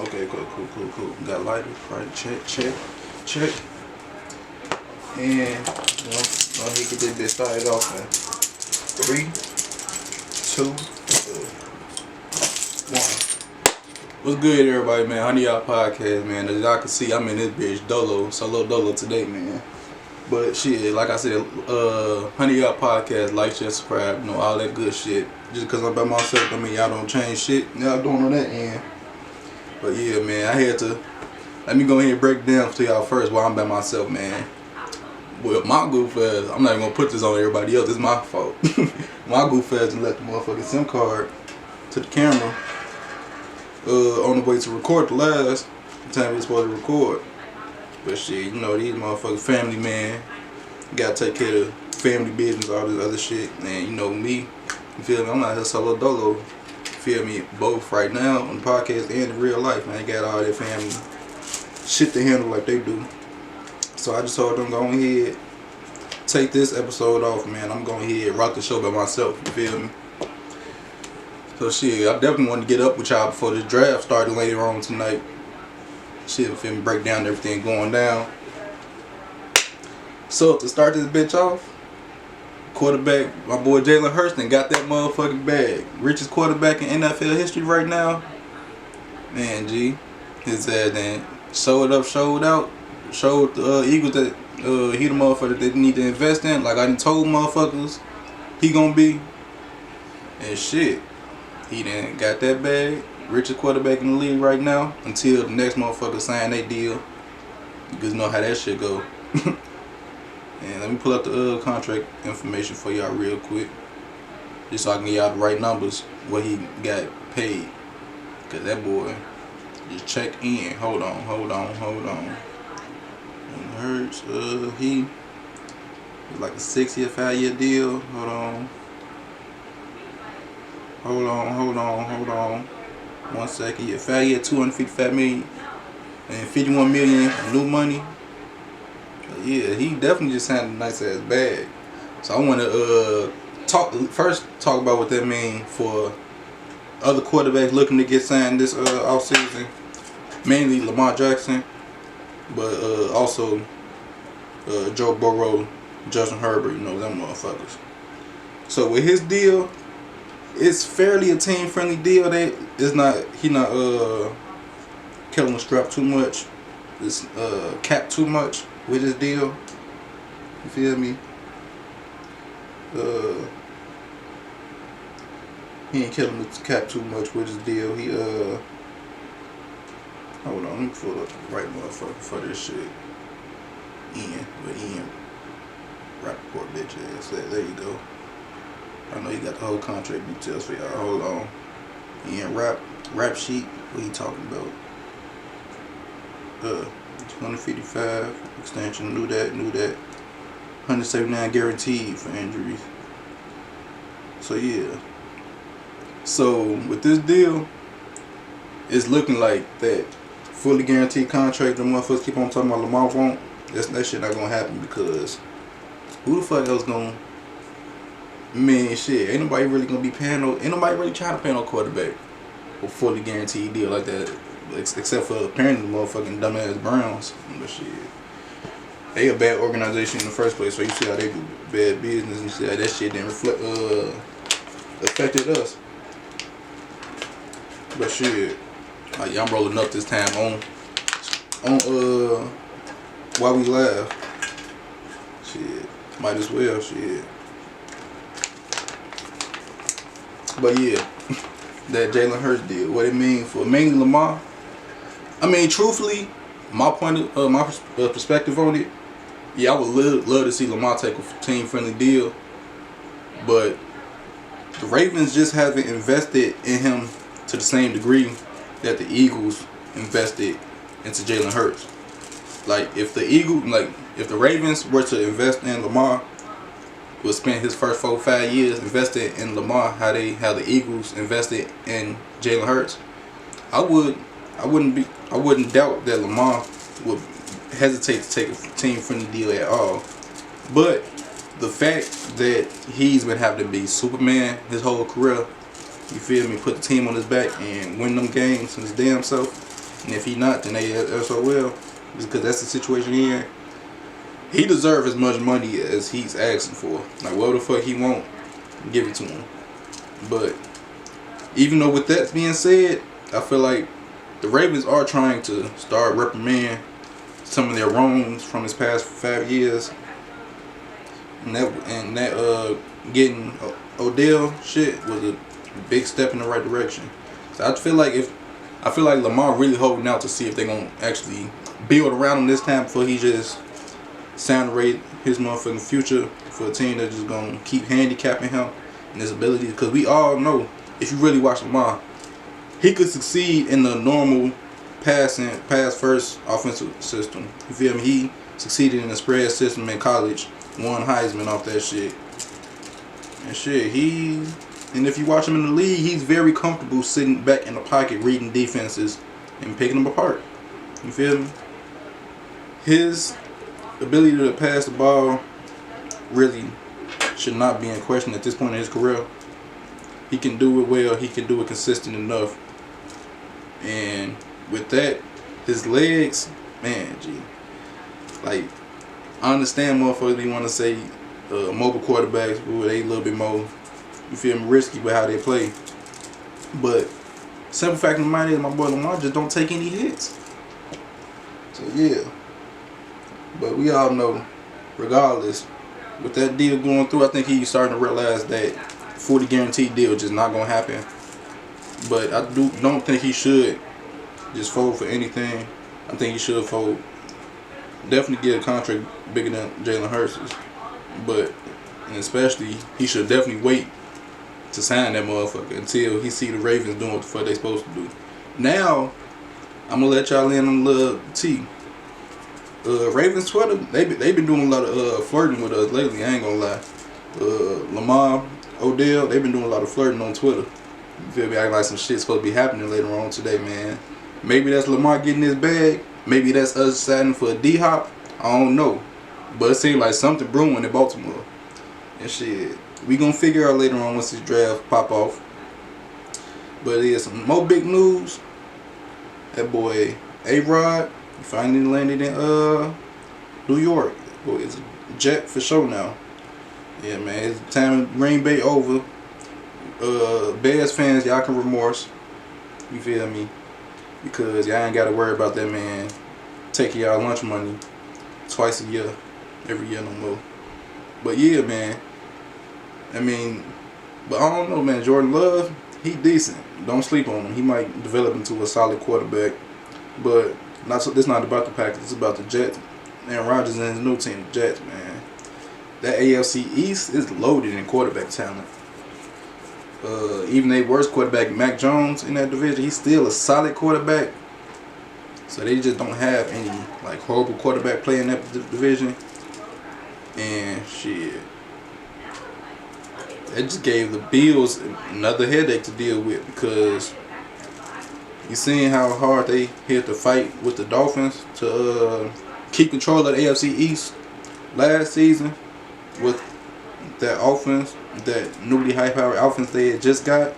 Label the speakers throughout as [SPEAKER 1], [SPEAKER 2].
[SPEAKER 1] Okay, cool. Got lighter, right? Check. And you know, he get this bitch started off in 3, 2, 1. What's good, everybody, man? HYP Podcast, man. As y'all can see, I'm in this bitch solo dolo today, man. But shit, like I said, HYP Podcast, like, share, subscribe, you know, all that good shit. Just because I'm by myself, I mean, y'all don't change shit. Y'all doing on that end. But yeah, man, I had to, let me go ahead and break it down to y'all first while I'm by myself, man. Well, my goof ass, I'm not even gonna put this on everybody else, it's my fault. My goof ass left the motherfucking SIM card to the camera on the way to record the last time we was supposed to record. But shit, you know, these motherfuckers family, man. You gotta take care of family business, all this other shit. And you know me, you feel me? I'm not here solo dolo. You feel me? Both right now on the podcast and in real life, man. I got all that family shit to handle like they do. So I just told them, go ahead, take this episode off, man. I'm going ahead, rock the show by myself, you feel me? So shit, I definitely want to get up with y'all before this draft started later on tonight. Shit, feel me, break down everything going down. So to start this bitch off, quarterback, my boy Jalen Hurts got that motherfucking bag. Richest quarterback in NFL history right now. Man, G, his ass then showed up, showed out, showed the Eagles that he the motherfucker that they need to invest in. Like I done told motherfuckers he gonna be. And shit, he done got that bag. Richest quarterback in the league right now until the next motherfucker sign their deal. You guys know how that shit go. And let me pull up the contract information for y'all real quick, just so I can get y'all the right numbers what he got paid. Cause that boy just check in. Hold on. And Hurts, he was like a 6-year, 5-year deal. Hold on. 1 second. Yeah, 5-year, $255 million and $51 million new money. Yeah, he definitely just signed a nice ass bag. So I want to talk about what that means for other quarterbacks looking to get signed this offseason. Mainly Lamar Jackson, but also Joe Burrow, Justin Herbert, you know, them motherfuckers. So with his deal, it's fairly a team-friendly deal. He not killing the strap too much. It's capped too much with his deal. You feel me? He ain't killing the cap too much with his deal. He hold on, let me pull up the right motherfucker for this shit. Ian Rappaport bitch ass. There you go. I know you got the whole contract details for y'all. Hold on. Ian rap sheet. What he talking about? 255 extension. Knew that. 179 guaranteed for injuries. So yeah. So with this deal, it's looking like that fully guaranteed contract. The motherfuckers keep on talking about Lamar won't. That shit not gonna happen because who the fuck else gonna? Man, shit, ain't nobody really gonna be paying no. Ain't nobody really trying to pay no quarterback a fully guaranteed deal like that, except for apparently the motherfucking dumbass Browns. But shit, they a bad organization in the first place. So you see how they do bad business and see how that shit didn't affected us. But shit, like, yeah, I'm rolling up this time on while we laugh. Shit, might as well, shit. But yeah, that Jalen Hurts deal, what it mean for mainly Lamar. I mean, truthfully, my perspective on it, yeah, I would love to see Lamar take a team-friendly deal, but the Ravens just haven't invested in him to the same degree that the Eagles invested into Jalen Hurts. Like if the Ravens were to invest in Lamar, would spend his first 4-5 years invested in Lamar, how the Eagles invested in Jalen Hurts, I wouldn't doubt that Lamar would hesitate to take a team-friendly deal at all. But the fact that he's been having to be Superman his whole career, you feel me, put the team on his back and win them games his damn self, And if he not, then they SOL. Because that's the situation he in. He deserves as much money as he's asking for. Like, what the fuck he want, give it to him. But even though with that being said, I feel like the Ravens are trying to start reprimanding some of their wrongs from his past 5 years. And that getting Odell shit was a big step in the right direction. So I feel like Lamar really holding out to see if they're gonna actually build around him this time before he just sound-rate his motherfucking future for a team that's just gonna keep handicapping him and his abilities. Because we all know, if you really watch Lamar, he could succeed in the normal pass first offensive system. You feel me? He succeeded in the spread system in college, won Heisman off that shit. And shit, and if you watch him in the league, he's very comfortable sitting back in the pocket, reading defenses and picking them apart. You feel me? His ability to pass the ball really should not be in question at this point in his career. He can do it well. He can do it consistent enough. And with that, his legs, man, gee. Like, I understand motherfuckers be want to say mobile quarterbacks, ooh, they a little bit more, you feel me, risky with how they play. But simple fact of the matter is, my boy Lamar just don't take any hits. So yeah. But we all know, regardless, with that deal going through, I think he's starting to realize that 40 guaranteed deal just not gonna happen. But I don't think he should just fold for anything. I think he should fold. Definitely get a contract bigger than Jalen Hurts'. But, and especially, he should definitely wait to sign that motherfucker until he see the Ravens doing what the fuck they supposed to do. Now, I'm gonna let y'all in on a little tea. Ravens Twitter, they been doing a lot of flirting with us lately. I ain't gonna lie. Lamar, Odell, they been doing a lot of flirting on Twitter. You feel me? Acting like some shit's supposed to be happening later on today, man. Maybe that's Lamar getting his bag. Maybe that's us signing for a D-Hop. I don't know. But it seems like something brewing in Baltimore. And shit, we gonna figure out later on once this draft pop off. But yeah, some more big news. That boy A-Rod finally landed in New York. Boy, it's a jet for sure now. Yeah, man, it's time of Green Bay over. Bears fans, y'all can remorse. You feel me? Because y'all ain't got to worry about that man taking y'all lunch money twice a year, every year no more. But yeah, man. I mean, but I don't know, man. Jordan Love, he decent. Don't sleep on him. He might develop into a solid quarterback. But it's not about the Packers. It's about the Jets. And Rodgers and his new team, the Jets, man. That AFC East is loaded in quarterback talent. Even their worst quarterback, Mac Jones, in that division, he's still a solid quarterback. So they just don't have any like horrible quarterback play in that division. And shit, that just gave the Bills another headache to deal with, because you seen how hard they had to fight with the Dolphins to keep control of the AFC East last season with that offense, that newly high-powered offense they had just got,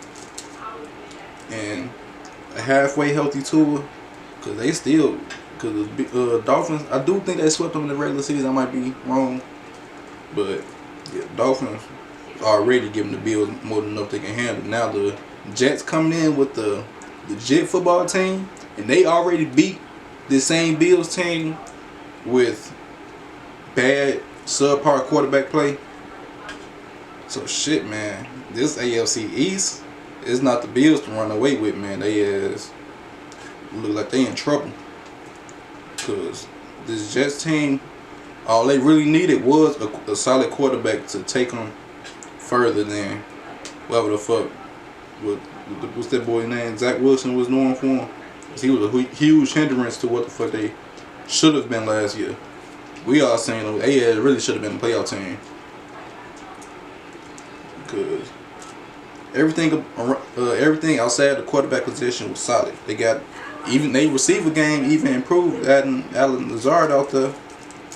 [SPEAKER 1] and a halfway healthy Tua, because the Dolphins, I do think they swept them in the regular season. I might be wrong, but yeah, Dolphins already giving the Bills more than enough they can handle. Now the Jets coming in with the legit football team, and they already beat the same Bills team with bad subpar quarterback play. So shit, man, this AFC East is not the Bills to run away with, man. They look like they in trouble, because this Jets team, all they really needed was a solid quarterback to take them further than whatever the fuck. What's that boy's name? Zach Wilson was known for him. He was a huge hindrance to what the fuck they should have been last year. We all saying they really should have been a playoff team, because everything outside the quarterback position was solid. They receiver game even improved, adding Alan Lazard out there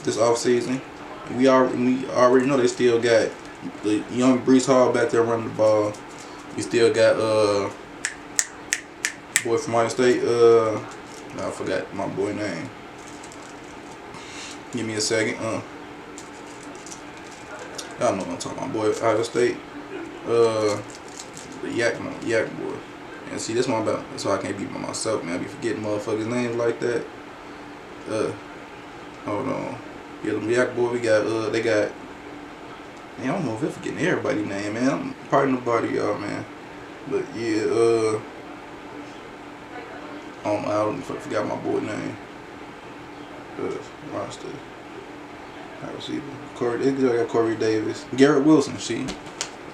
[SPEAKER 1] this offseason. We already know they still got the young Breece Hall back there running the ball. We still got boy from Ohio State, I forgot my boy name. Give me a second. Y'all know what I'm talking about, boy. Ohio State. The Yak boy. And see, this one about. That's why I can't be by myself, man. I be forgetting motherfuckers' names like that. Hold on. Yeah, the Yak boy. We got. They got. Man, I don't know if they're forgetting everybody's name, man. I'm pardon the body, y'all, man. But yeah, I don't forgot my boy name. Roster. I receiver. They got Corey Davis. Garrett Wilson,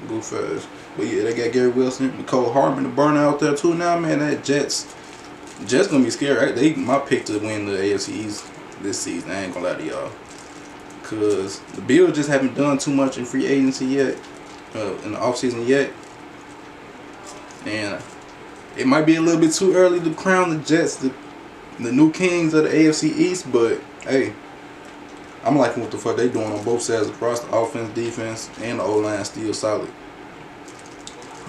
[SPEAKER 1] go fast. But yeah, they got Garrett Wilson. Nicole Hartman to burn out there too now, man. That Jets gonna be scary. They my pick to win the AFC East this season. I ain't gonna lie to y'all. Cause the Bills just haven't done too much in free agency yet. In the offseason yet. And it might be a little bit too early to crown the Jets the new kings of the AFC East, but hey, I'm liking what the fuck they doing on both sides across the offense, defense, and the O-line still solid.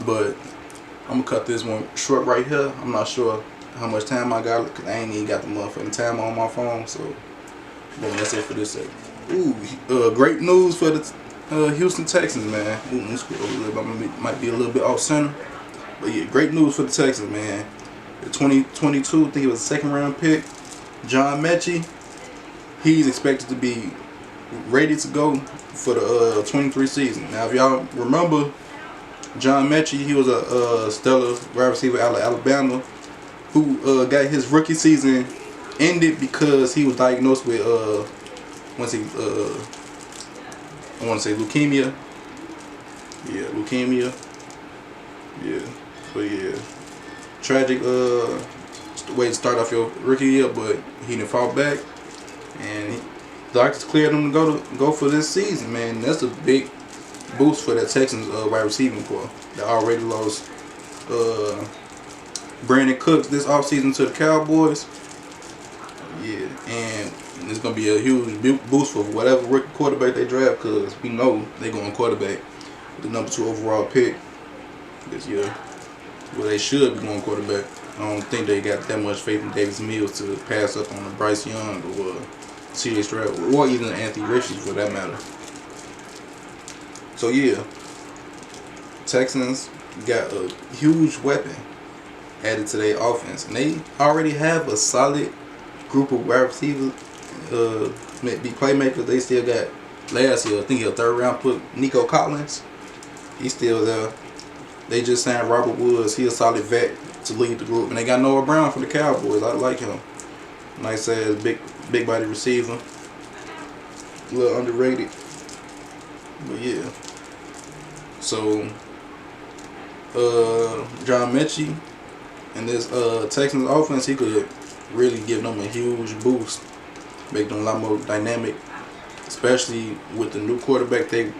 [SPEAKER 1] But I'm gonna cut this one short right here. I'm not sure how much time I got because I ain't even got the motherfucking timer on my phone. So, boom, that's it for this segment. Ooh, great news for the Houston Texans, man. Ooh, let me scroll a little bit. Might be a little bit off center. But yeah, great news for the Texans, man. The 2022, I think it was a second round pick, John Metchie. He's expected to be ready to go for the 23 season. Now, if y'all remember, John Metchie, he was a stellar wide receiver out of Alabama who got his rookie season ended because he was diagnosed with I want to say leukemia. Yeah, leukemia. Yeah. So yeah, tragic way to start off your rookie year, but he didn't fall back, and doctors cleared him to go for this season, man. That's a big boost for that Texans wide receiving core. They already lost Brandon Cooks this offseason to the Cowboys. Yeah, and it's gonna be a huge boost for whatever rookie quarterback they draft, because we know they're going quarterback with the number 2 overall pick this year. Well, they should be going quarterback. I don't think they got that much faith in Davis Mills to pass up on a Bryce Young or C.J. Stroud or even Anthony Richardson for that matter. So yeah, Texans got a huge weapon added to their offense, and they already have a solid group of wide receivers, be playmakers. They still got last year, I think a 3rd round pick, Nico Collins. He's still there. They just signed Robert Woods. He a solid vet to lead the group. And they got Noah Brown for the Cowboys. I like him. Nice ass, big body receiver. A little underrated. But yeah. So, John Metchie and this Texans offense, he could really give them a huge boost. Make them a lot more dynamic. Especially with the new quarterback they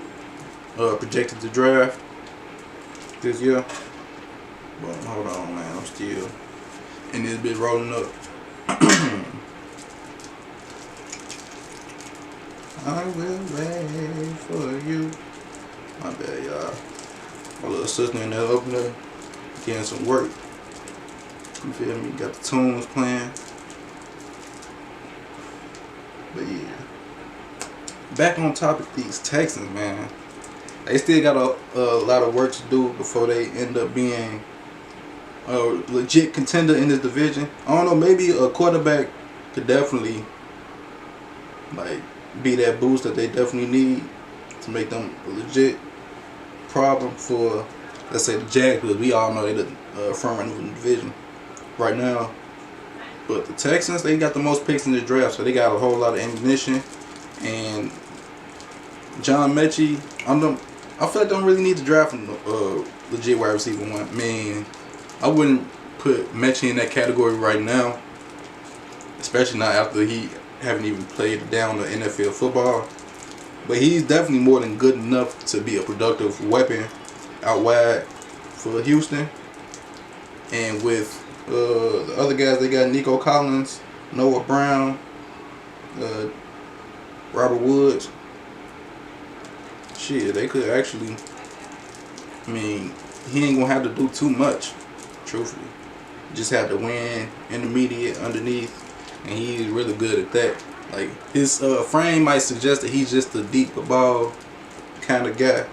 [SPEAKER 1] projected to draft this year. But hold on, man, I'm still in this bit rolling up. I will wait for you. My bad, y'all. My little sister in there up there getting some work. You feel me? Got the tunes playing. But yeah, back on topic, these Texans, man. They still got a lot of work to do before they end up being a legit contender in this division. I don't know, maybe a quarterback could definitely like be that boost that they definitely need to make them a legit problem for, let's say, the Jags, because we all know they're the front runner in the division right now. But the Texans, they got the most picks in the draft, so they got a whole lot of ammunition. And John Metchie, I feel like they don't really need to draft a legit wide receiver one. I mean, I wouldn't put Metchie in that category right now, especially not after he haven't even played down the NFL football. But he's definitely more than good enough to be a productive weapon out wide for Houston. And with the other guys, they got Nico Collins, Noah Brown, Robert Woods. Shit, they could actually, I mean, he ain't gonna have to do too much, truthfully. Just have to win intermediate underneath, and he's really good at that. Like his frame might suggest that he's just a deep ball kind of guy,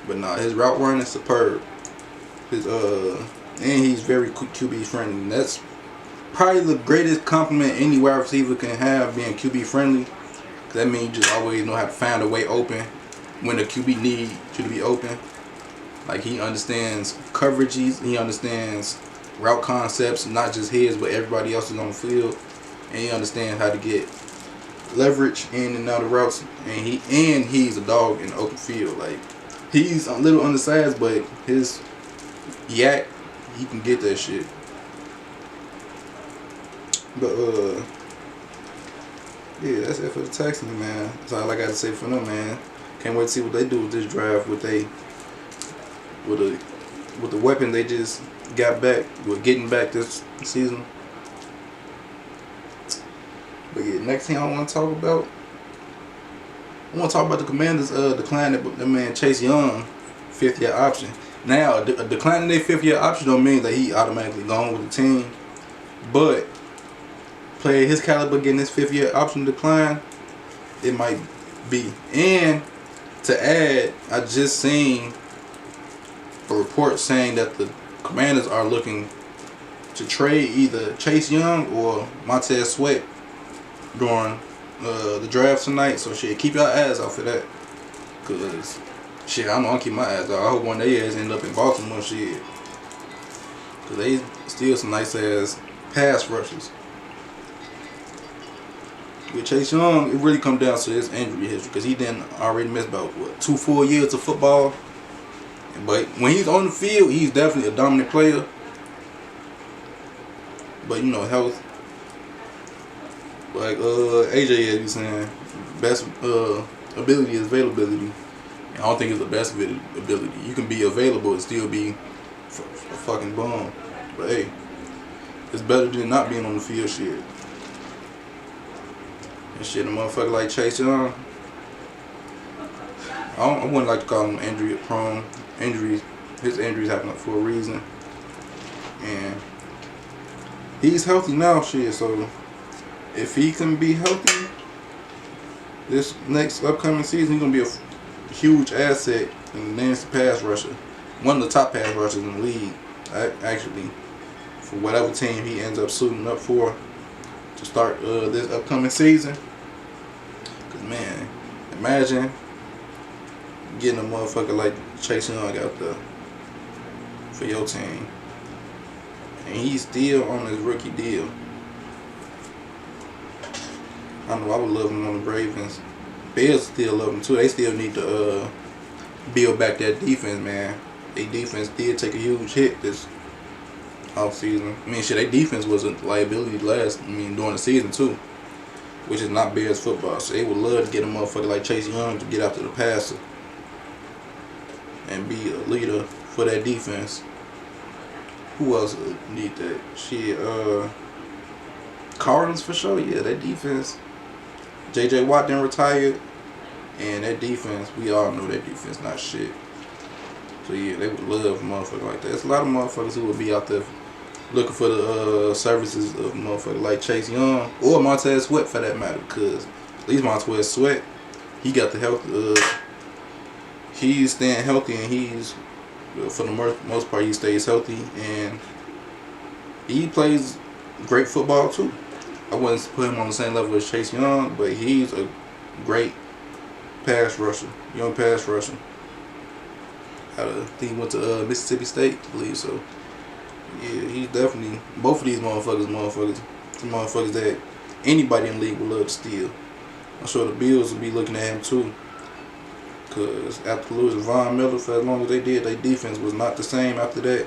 [SPEAKER 1] but nah, his route running is superb. His and he's very QB friendly. And that's probably the greatest compliment any wide receiver can have, being QB friendly. Cause that means you just always know how to find a way open when the QB need you to be open. Like he understands coverages, he understands route concepts, not just his but everybody else's on the field, and he understands how to get leverage in and out of routes. And he's a dog in the open field. Like he's a little undersized, but his yak, he can get that shit. But yeah, that's it for the Texans, man. That's all I got to say for them, man. Can't wait to see what they do with this draft. With the weapon they just got back, with getting back this season. But yeah, next thing I want to talk about, the Commanders declining the man Chase Young 5th-year option. Now, declining their 5th-year option don't mean that he automatically gone with the team, but player his caliber getting his 5th-year option decline, it might be. And to add, I just seen a report saying that the Commanders are looking to trade either Chase Young or Montez Sweat during the draft tonight. So shit, keep your eyes out for that. Cause shit, I'm gonna keep my eyes out. I hope one of their ass end up in Baltimore, shit. Cause they still some nice ass pass rushers. With Chase Young, it really comes down to his injury history, because he didn't already miss about 2 full years of football. But when he's on the field, he's definitely a dominant player. But you know, health, like AJ is be saying, best ability is availability. And I don't think it's the best ability. You can be available and still be a fucking bum. But hey, it's better than not being on the field, shit. And shit, a motherfucker like Chase Young, I wouldn't like to call him injury prone. His injuries happen for a reason. And he's healthy now, shit. So if he can be healthy this next upcoming season, he's gonna be a huge asset in the nasty pass rusher. One of the top pass rushers in the league, actually, for whatever team he ends up suiting up for to start this upcoming season. Cause man, imagine getting a motherfucker like Chase Young out there for your team, and he's still on his rookie deal. I know I would love him on the Ravens. Bears still love him too. They still need to build back that defense, man. Their defense did take a huge hit this offseason. I mean, shit, their defense was a liability during the season too, which is not Bears football. So they would love to get a motherfucker like Chase Young to get after the passer and be a leader for that defense. Who else would need that? Shit, Cardinals for sure. Yeah, that defense. J.J. Watt then retired, and that defense, we all know that defense not shit. So yeah, they would love a motherfucker like that. There's a lot of motherfuckers who would be out there looking for the services of a motherfucker like Chase Young or Montez Sweat for that matter. Because at least Montez Sweat, he got the health. He's staying healthy, and he's, for the most part, he stays healthy, and he plays great football too. I wouldn't put him on the same level as Chase Young, but he's a great pass rusher, young pass rusher. I think he went to Mississippi State, I believe so. Yeah, he's definitely, both of these motherfuckers that anybody in the league would love to steal. I'm sure the Bills will be looking at him too. Because after losing Von Miller for as long as they did, their defense was not the same after that.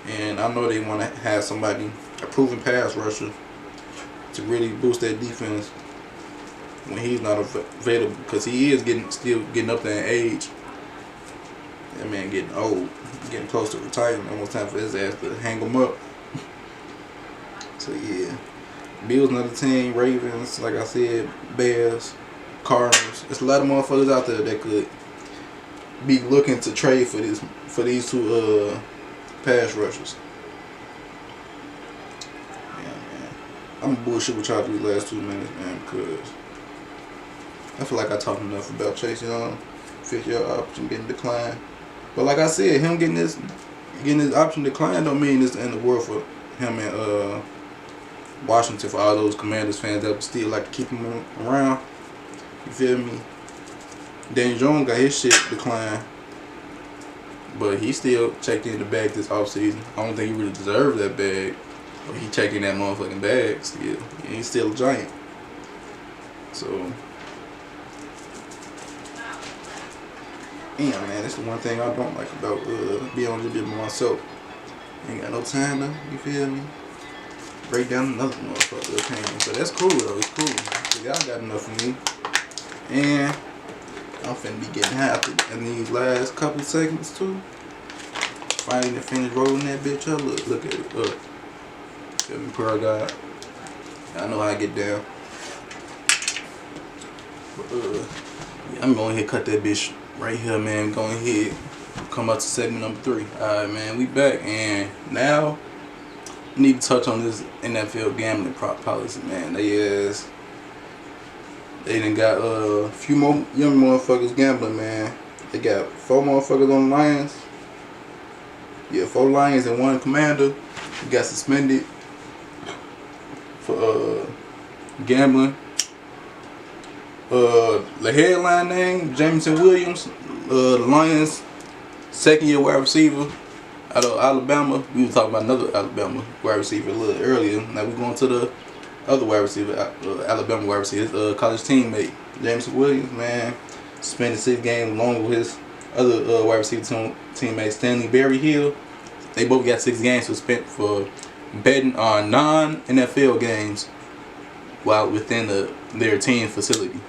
[SPEAKER 1] And I know they want to have somebody, a proven pass rusher, to really boost that defense when he's not available. Because he is still getting up there in age. That man getting old, getting close to retirement. Almost time for his ass to hang him up. So yeah, Bills another team, Ravens, like I said, Bears, Cardinals. There's a lot of motherfuckers out there that could be looking to trade for these two pass rushers. I'm gonna bullshit with y'all these last 2 minutes, man, because I feel like I talked enough about Chase Young, 5th-year option getting declined. But like I said, him getting his option declined don't mean it's the end of the world for him and Washington, for all those Commanders fans that still like to keep him around. You feel me? Daniel Jones got his shit declined, but he still checked in the bag this offseason. I don't think he really deserved that bag, but he checked in that motherfucking bag still. And he's still a giant. So, yeah, man, that's the one thing I don't like about being on this bit by myself. Ain't got no time to, you feel me, break down another motherfucker opinion. So that's cool though, it's cool. So y'all got enough for me. And I'm finna be getting happy in these last couple seconds too. Finally finish rolling that bitch up. Look at it. Feel me, pearl God. I know how I get down. But, yeah, I'm going to cut that bitch right here, man. Go ahead. Come up to segment number 3. Alright, man, we back, and now we need to touch on this NFL gambling policy, man. They done got a few more young motherfuckers gambling, man. They got 4 motherfuckers on the Lions. Yeah, 4 Lions and 1 Commander who got suspended for gambling. The headline name, Jameson Williams, the Lions' 2nd-year wide receiver out of Alabama. We were talking about another Alabama wide receiver a little earlier. Now we're going to the other wide receiver, Alabama wide receiver, his college teammate, Jameson Williams, man, suspended 6 games along with his other wide receiver teammate, Stanley Berryhill. They both got 6 games suspended for betting on non-NFL games while within their team facility,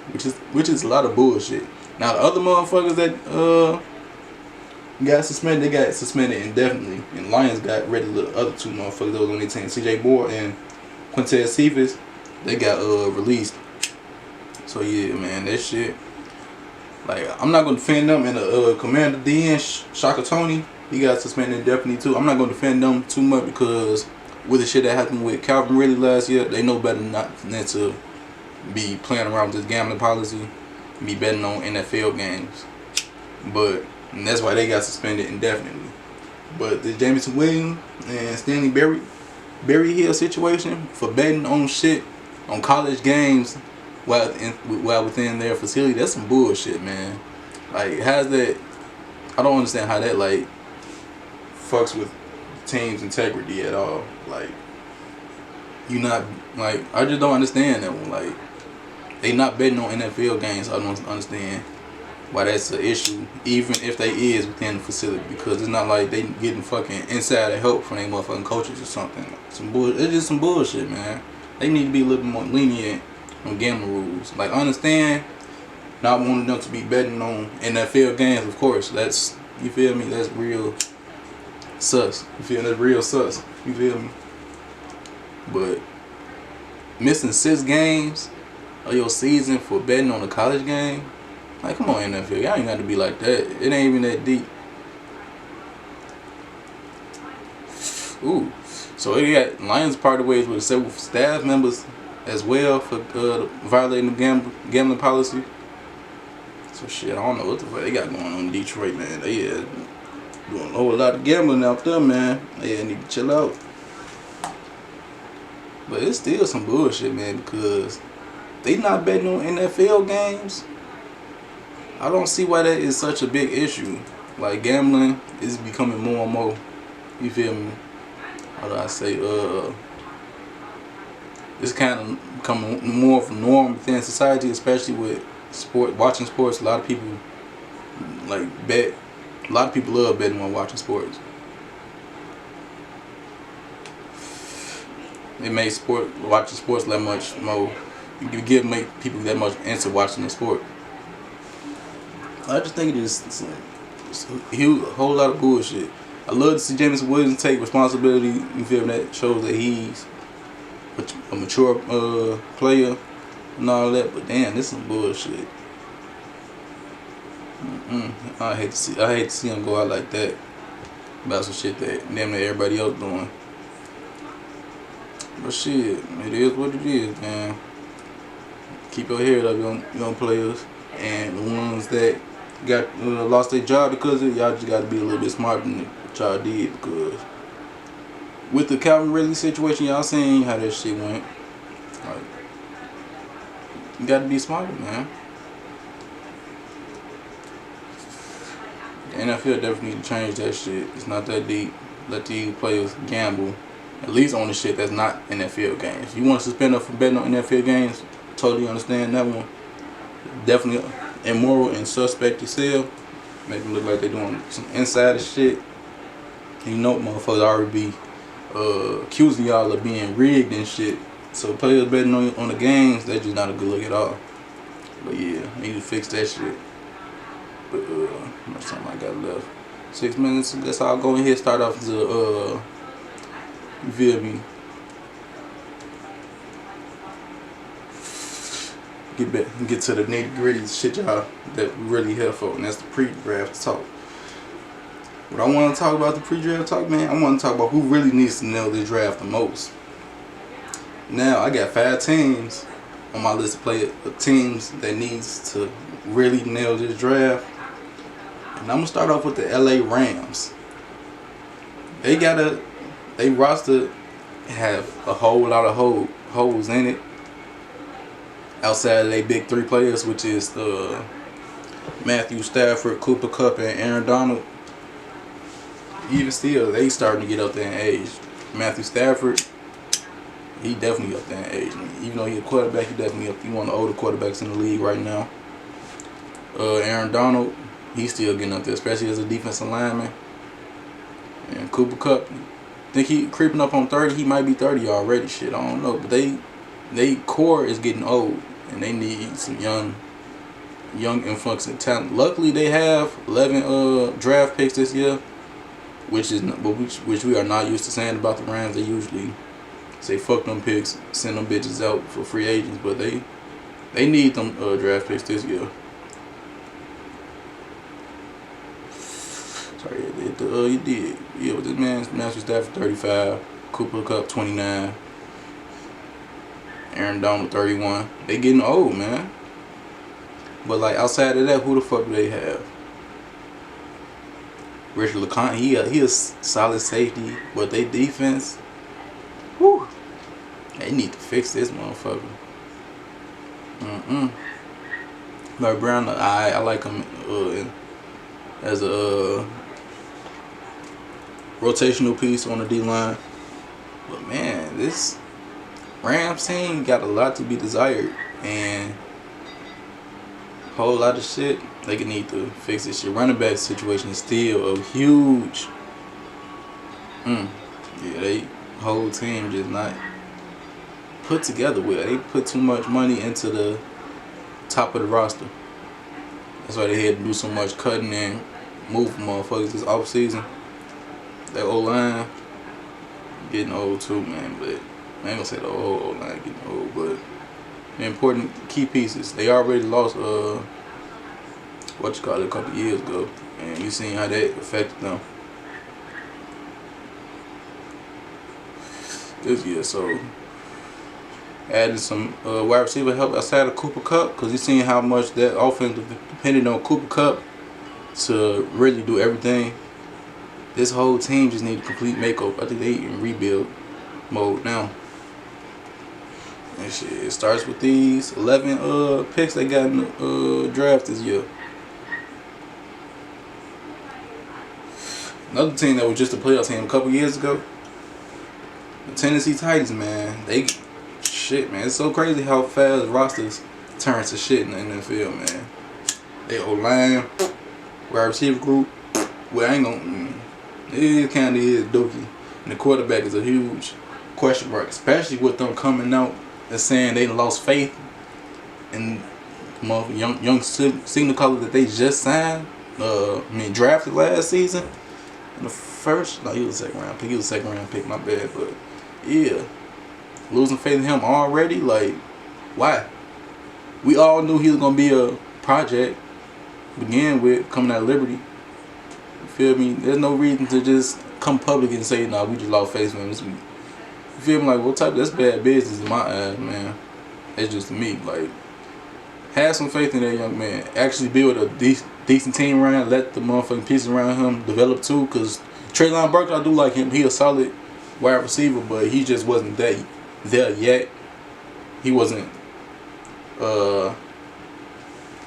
[SPEAKER 1] which is a lot of bullshit. Now the other motherfuckers that got suspended, they got suspended indefinitely, and Lions got rid of the other 2 motherfuckers that was on their team, C.J. Moore and Quintez Cephas. They got released. So yeah, man, that shit. Like, I'm not gonna defend them. And Commander DN Shaka Tony, he got suspended indefinitely too. I'm not gonna defend them too much because with the shit that happened with Calvin Ridley last year, they know better than to be playing around with this gambling policy and be betting on NFL games. But and that's why they got suspended indefinitely. But the Jameson Williams and Stanley Berryhill situation for betting on shit on college games while within their facility, that's some bullshit, man. Like, how's that? I don't understand how that like fucks with team's integrity at all. Like, you not like, I just don't understand that one. Like, they not betting on NFL games. I don't understand why that's an issue, even if they is within the facility, because it's not like they getting fucking insider help from their motherfucking coaches or something. It's just some bullshit, man. They need to be a little bit more lenient on gambling rules. Like, I understand not wanting them to be betting on NFL games, of course. That's, you feel me? That's real sus. You feel me? That's real sus. You feel me? But missing 6 games of your season for betting on a college game, like, come on, NFL, y'all ain't got to be like that. It ain't even that deep. Ooh, so they got Lions parted ways with several staff members as well for violating the gambling policy. So shit, I don't know what the fuck they got going on in Detroit, man. They doing a whole lot of gambling out there, man. They need to chill out. But it's still some bullshit, man, because they not betting on NFL games. I don't see why that is such a big issue. Like, gambling is becoming more and more, you feel me? How do I say? It's kind of becoming more of a norm within society, especially with watching sports. A lot of people like bet. A lot of people love betting when watching sports. It makes watching sports that much more. You make people that much into watching the sport. I just think it's a whole lot of bullshit. I love to see Jameson Williams take responsibility. You feel me? That shows that he's a mature player and all that. But damn, this is some bullshit. I hate to see him go out like that about some shit that damn near everybody else doing. But shit, it is what it is, man. Keep your head up, young players, and the ones that got lost their job because of it, y'all just got to be a little bit smarter than what y'all did, because with the Calvin Ridley situation, y'all seen how that shit went. Like, you got to be smarter, man. The NFL definitely need to change that shit. It's not that deep. Let these players gamble, at least on the shit that's not NFL games. You want to suspend them for betting on NFL games? Totally understand that one. Definitely immoral and suspect yourself. Make them look like they're doing some insider shit. And you know, motherfuckers already be accusing y'all of being rigged and shit. So players betting on the games, that's just not a good look at all. But yeah, need to fix that shit. But how much time I got left? 6 minutes. I guess I'll go ahead and start off the you feel me? Get to the nitty gritty shit, y'all, that really helpful, and that's the pre-draft talk. What I want to talk about the pre-draft talk, man, I want to talk about who really needs to nail this draft the most. Now, I got 5 teams on my list of teams that needs to really nail this draft. And I'm going to start off with the LA Rams. They roster have a whole lot of holes in it. Outside of their big 3 players, which is Matthew Stafford, Cooper Kupp, and Aaron Donald. Even still, they starting to get up there in age. Matthew Stafford, he definitely up there in age. Even though he's a quarterback, he one of the older quarterbacks in the league right now. Aaron Donald, he's still getting up there, especially as a defensive lineman. And Cooper Kupp, I think he creeping up on 30. He might be 30 already. Shit, I don't know. But they core is getting old, and they need some young influx of talent. Luckily, they have 11 draft picks this year, which we are not used to saying about the Rams. They usually say fuck them picks, send them bitches out for free agents, but they need them draft picks this year. Sorry, you did. Yeah, but this man's Matthew Stafford 35, Cooper Kupp 29. Aaron Donald 31. They getting old, man. But like outside of that, who the fuck do they have? Richard LeCounte, he a solid safety, but they defense, whew, they need to fix this motherfucker. Larry Brown, I like him as a rotational piece on the D-line. But man, this Rams team got a lot to be desired, and a whole lot of shit they can need to fix this shit. Running back situation is still a huge. Yeah, they whole team just not put together well. They put too much money into the top of the roster. That's why they had to do so much cutting and moving motherfuckers this off season. That O-line getting old too, man. But I ain't gonna say the whole O-line getting old, but the important key pieces. They already lost a couple years ago, and you seen how that affected them this year. So added some wide receiver help outside of Cooper Kupp, because you seen how much that offense depended on Cooper Kupp to really do everything. This whole team just need a complete makeover. I think they in rebuild mode now. And shit, it starts with these 11 picks they got in the draft this year. Another team that was just a playoff team a couple years ago, the Tennessee Titans, man. Shit, man. It's so crazy how fast rosters turn to shit in the NFL, man. They O-line, wide receiver group, well, I ain't gonna. It kind of is dookie. And the quarterback is a huge question mark, especially with them coming out and saying they lost faith in young signal caller that they just signed. Drafted last season. In the first, no, he was a second round pick. He was a second round pick, my bad. But yeah, losing faith in him already, like, why? We all knew he was gonna be a project to begin with, coming out of Liberty. You feel me? There's no reason to just come public and say, nah, we just lost faith in him this week. You feel me? Like, what type? That's bad business in my eyes, man. That's just me. Like, have some faith in that young man. Actually build a decent team around. Let the motherfucking pieces around him develop too. Cause Treylon Burks, I do like him. He a solid wide receiver, but he just wasn't there yet. He wasn't.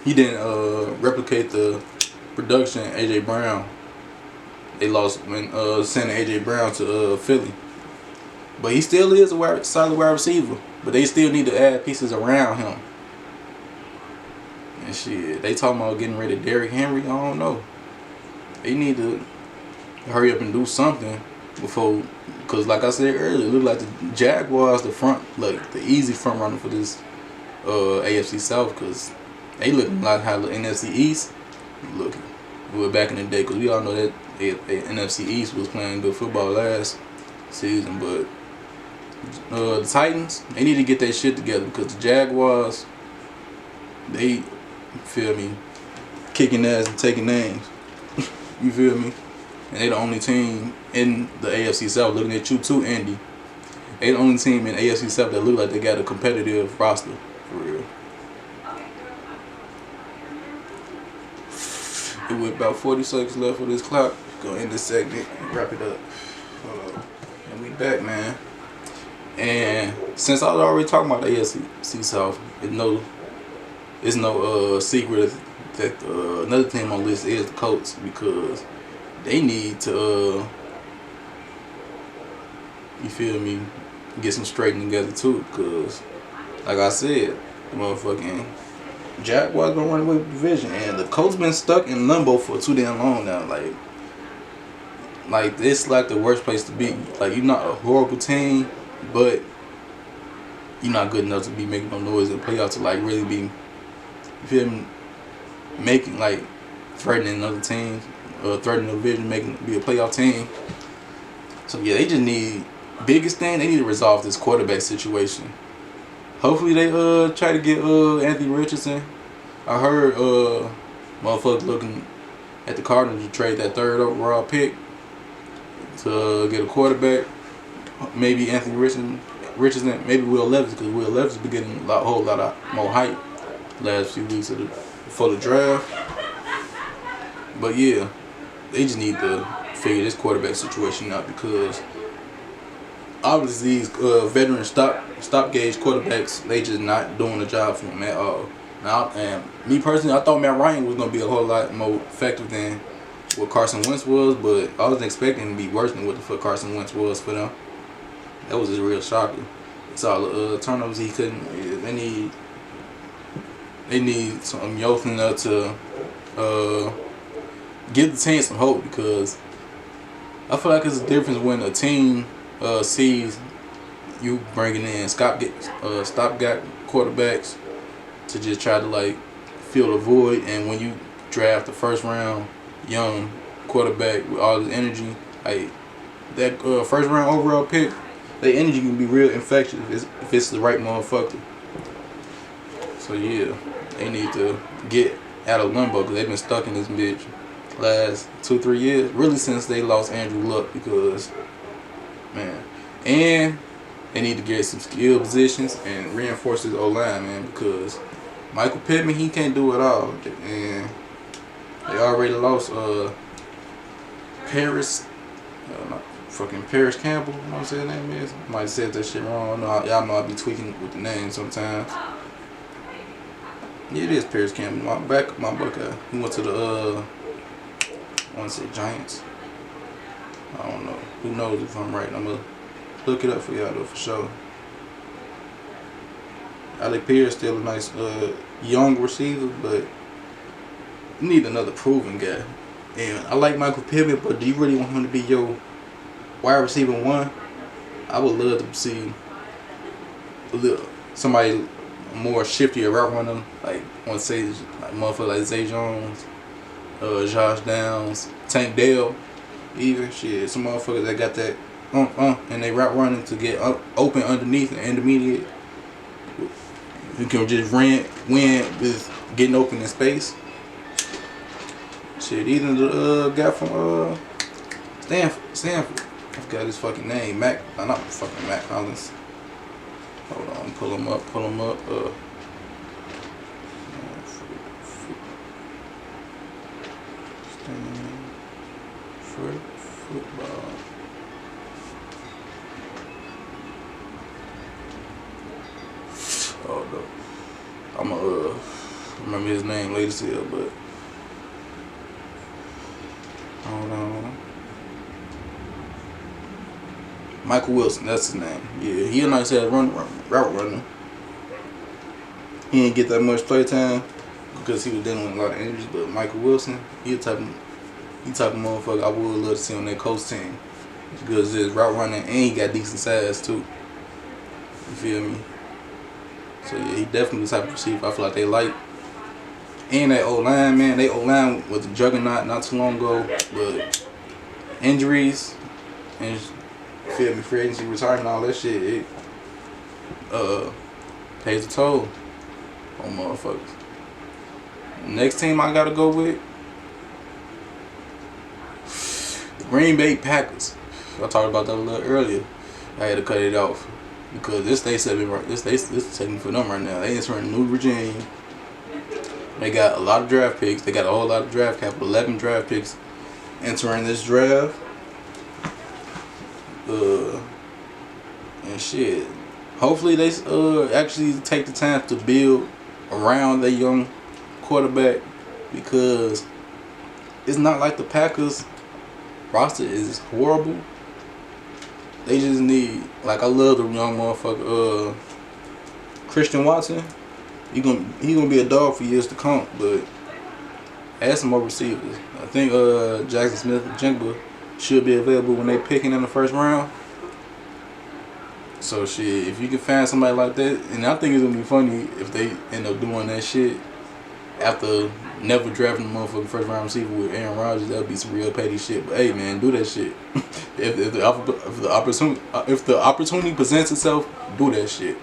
[SPEAKER 1] He didn't replicate the production AJ Brown. They lost when sending AJ Brown to Philly. But he still is a solid wide receiver. But they still need to add pieces around him. And shit, they talking about getting rid of Derrick Henry. I don't know. They need to hurry up and do something before, because like I said earlier, it look like the Jaguars the easy front runner for this AFC South, because they looking like how the NFC East looking. We were back in the day, because we all know that the NFC East was playing good football last season, but the Titans, they need to get their shit together, because the Jaguars, they, feel me, kicking ass and taking names. You feel me? And they the only team in the AFC South, looking at you too, Andy. They the only team in AFC South that look like they got a competitive roster, for real. With about 40 seconds left on this clock, go end this segment and wrap it up. And we back, man. And since I was already talking about the AFC South, it's no secret that another team on the list is the Colts, because they need to, you feel me, get some straightening together too. Because, like I said, the motherfucking Jaguars gonna run away with the division, and the Colts been stuck in limbo for too damn long now. Like it's like the worst place to be. Like, you're not a horrible team, but you're not good enough to be making no noise in the playoffs to like really be, you feel me, making like threatening another team, threatening the division, be a playoff team. So yeah, they just need, biggest thing, they need to resolve this quarterback situation. Hopefully they try to get Anthony Richardson. I heard motherfuckers looking at the Cardinals to trade that 3rd overall pick to get a quarterback. Maybe Anthony Richardson, maybe Will Levis, because Will Levis has been getting a whole lot more hype last few weeks before the draft. But yeah, they just need to figure this quarterback situation out, because obviously these veteran stop gauge quarterbacks, they just not doing the job for them at all. Now, and me personally, I thought Matt Ryan was gonna be a whole lot more effective than what Carson Wentz was, but I wasn't expecting him to be worse than what the fuck Carson Wentz was for them. That was just real shocking. It's all the turnovers he couldn't. They need some Yothin to give the team some hope, because I feel like it's a difference when a team sees you bringing in stopgap quarterbacks to just try to like fill the void, and when you draft the 1st round young quarterback with all his energy, like that 1st round overall pick, their energy can be real infectious if it's the right motherfucker. So yeah, they need to get out of limbo, because they've been stuck in this bitch last 2-3 years, really since they lost Andrew Luck, because man, and they need to get some skill positions and reinforce his O-line, man, because Michael Pittman, he can't do it all, and they already lost Paris Campbell, you know what I'm saying his name is? I might have said that shit wrong. Y'all know I be tweaking with the name sometimes. Yeah, it is Paris Campbell, my Buckeye. He went to the I want to say Giants. I don't know. Who knows if I'm right? I'm gonna look it up for y'all though, for sure. Alec Pierce still a nice young receiver, but you need another proven guy. And I like Michael Pittman, but do you really want him to be your wide receiver 1? I would love to see somebody more shiftier route runner, like I want to say like motherfucker like Zay Jones, Josh Downs, Tank Dell, even shit. Some motherfuckers that got that and they route running to get open underneath and intermediate. You can just win with getting open in space. Shit, even the guy from Stanford, I forgot his fucking name. Mac. Not fucking Mac Collins. Hold on. Pull him up. Football. Oh no. I'ma remember his name later still, but hold on. Michael Wilson, that's his name. Yeah, he a nice ass route runner. He didn't get that much play time because he was dealing with a lot of injuries, but Michael Wilson, he type of motherfucker I would love to see on that coach team. Because his route running and he got decent size too. You feel me? So yeah, he definitely the type of receiver I feel like they like. And that O-line, man, they O-line was a juggernaut not too long ago, but injuries and feel me, free agency, retirement, all that shit, it pays the toll on motherfuckers. Next team I gotta go with, the Green Bay Packers. I talked about that a little earlier. I had to cut it off because this taking for them right now. They entering a new regime. They got a lot of draft picks. They got a whole lot of draft capital. 11 draft picks entering this draft. And shit. Hopefully they actually take the time to build around their young quarterback, because it's not like the Packers roster is horrible. They just need, like, I love the young motherfucker Christian Watson. He gonna be a dog for years to come, but add some more receivers. I think Jackson Smith-Njigba should be available when they picking in the first round. So shit, if you can find somebody like that, and I think it's gonna be funny if they end up doing that shit after never drafting a motherfucking first round receiver with Aaron Rodgers. That would be some real petty shit. But hey man, do that shit. if the opportunity presents itself, do that shit.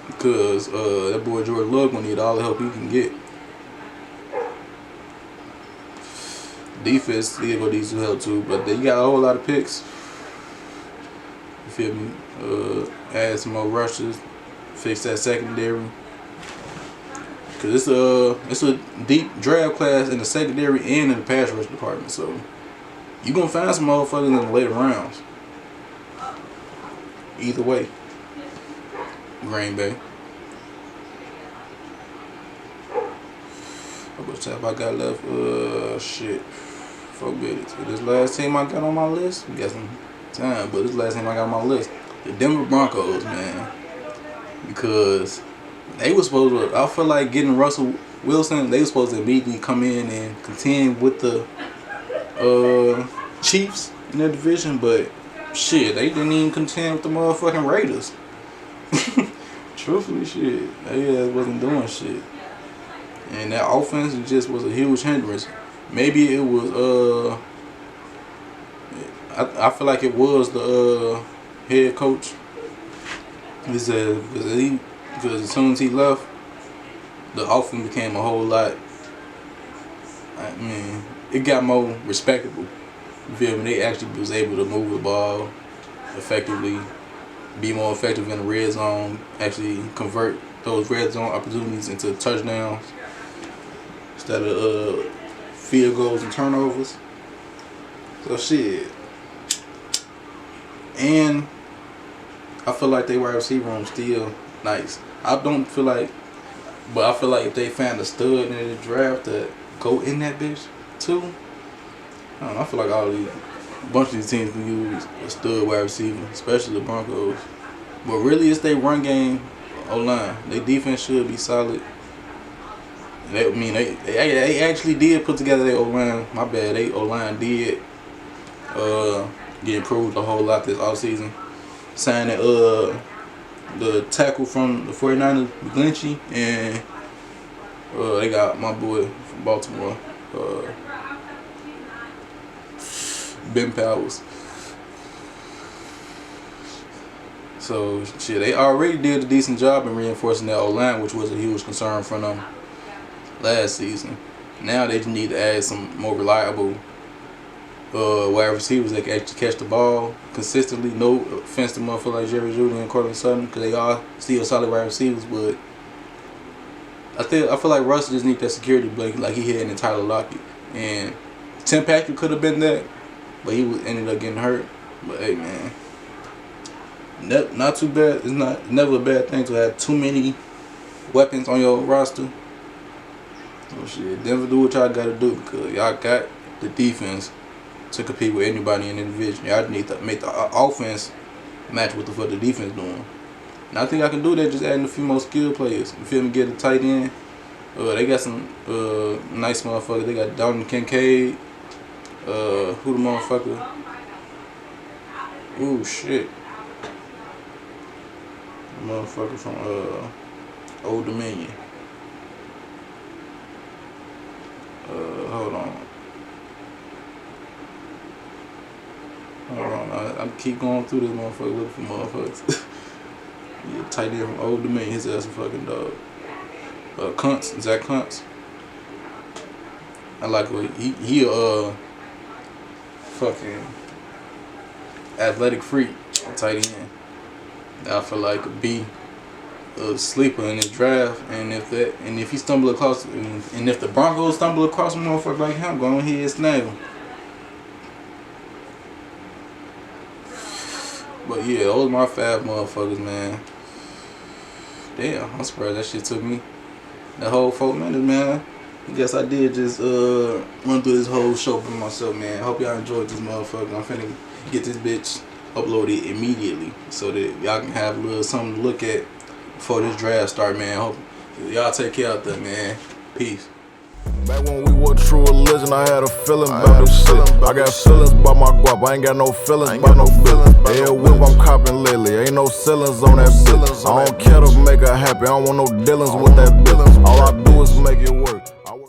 [SPEAKER 1] Because that boy Jordan Love gonna need all the help he can get. Defense still gonna need some help too, but they got a whole lot of picks. You feel me? Add some more rushers, fix that secondary. Cause it's a deep draft class in the secondary and in the pass rush department. So you gonna find some motherfuckers in the later rounds. Either way, Green Bay. How much time I got left? Shit, 4 minutes. So this last team I got on my list, we got some time, but this last team I got on my list, the Denver Broncos, man, because they were supposed to, I feel like getting Russell Wilson, they were supposed to immediately come in and contend with the Chiefs in their division, but shit, they didn't even contend with the motherfucking Raiders. Truthfully, shit, they wasn't doing shit. And that offense just was a huge hindrance. Maybe it was, I feel like it was the head coach. He said, because as soon as he left, the offense became a whole lot, I mean, it got more respectable. You feel me? They actually was able to move the ball effectively, be more effective in the red zone, actually convert those red zone opportunities into touchdowns instead of field goals and turnovers. So shit. And I feel like they wide receiver room still nice. I don't feel like, but I feel like if they found a stud in the draft that go in that bitch too, I don't know, I feel like a bunch of these teams can use a stud wide receiver, especially the Broncos. But really, it's their run game, O-line. Their defense should be solid. They actually did put together their O-line. My bad, they O-line did get improved a whole lot this offseason. Signing the tackle from the 49ers, Metchie, and they got my boy from Baltimore, Ben Powers. So shit, they already did a decent job in reinforcing that O-line, which was a huge concern for them last season. Now they just need to add some more reliable wide receivers that can actually catch the ball consistently. No offense to motherfuckers like Jerry Judy and Cortland Sutton, because they are still solid wide receivers, but I feel like Russ just need that security blanket like he had in Tyler Lockett. And Tim Patrick could have been that, but he ended up getting hurt. But hey, man, not too bad. It's never a bad thing to have too many weapons on your roster. Oh shit, Denver, do what y'all gotta do, because y'all got the defense to compete with anybody in the division. Y'all need to make the offense match what the fuck the defense doing. And I think I can do that just adding a few more skill players. You feel me? Get a tight end. They got some nice motherfuckers. They got Dalton Kincaid. Who the motherfucker? Ooh, shit. The motherfucker from Old Dominion. Hold on. I keep going through this motherfucker looking for motherfuckers. Yeah, tight end from Old Dominion. His ass a fucking dog. Kuntz, Zach Kuntz. I like what he fucking athletic freak on tight end. I feel like could be a sleeper in this draft, and if he stumble across, and if the Broncos stumble across a motherfucker like him, go ahead and snag him. But yeah, those my 5 motherfuckers, man. Damn, I'm surprised that shit took me the whole 4 minutes, man. I guess I did just run through this whole show by myself, man. Hope y'all enjoyed this motherfucker. I'm finna get this bitch uploaded immediately so that y'all can have a little something to look at before this draft start, man. Hope y'all take care out there, man. Peace.
[SPEAKER 2] Back when we were true religion, I had a feeling about this shit. I got feelings about my guap, I ain't got no feelings about no feelings. Yeah, whip I'm copping lately, ain't no ceilings on that bitch. I don't care to make her happy, I don't want no dealings with that bitch. All I do is make it work.